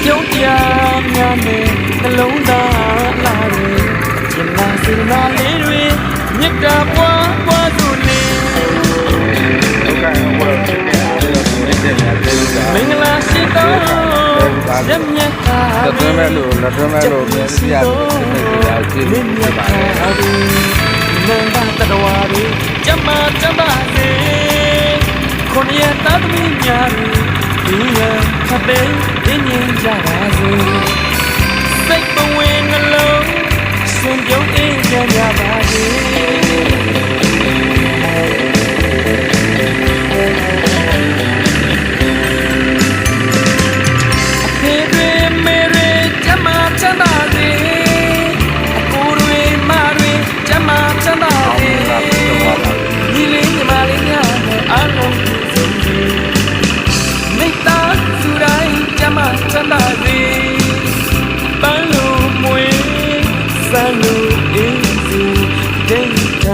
ပြုံးတရားများနဲ့နှလုံးသားလာတယ်ကျင်နာစေနာလေးတွေမြတ်တာပွားပွားသူနေမင်္ဂလာရှိသောရမြတ်တာတွဲမဲ့လို့လက်တွဲမဲ့လို့မြင်ရတဲ့ကျေးဇူးတင်ပါတယ်နန္ဒတတော်ရီကျမစေခွန်ရတသမီးများဒီရခပိပြင်းရင်ကြပါစေစိတ်ပဝင်နှလုံးရှင်ပြုံးအေးကြကြပါစေအဖေတွေမေတွေကျမချမ်းသာစေအကိုတွေမတွေကျမချမ်းသာစေဒီလေးညီမလေးများနဲ့အားလုံးစုံမိတ္တာသူတိုင်းကျမချမ်းသာစေ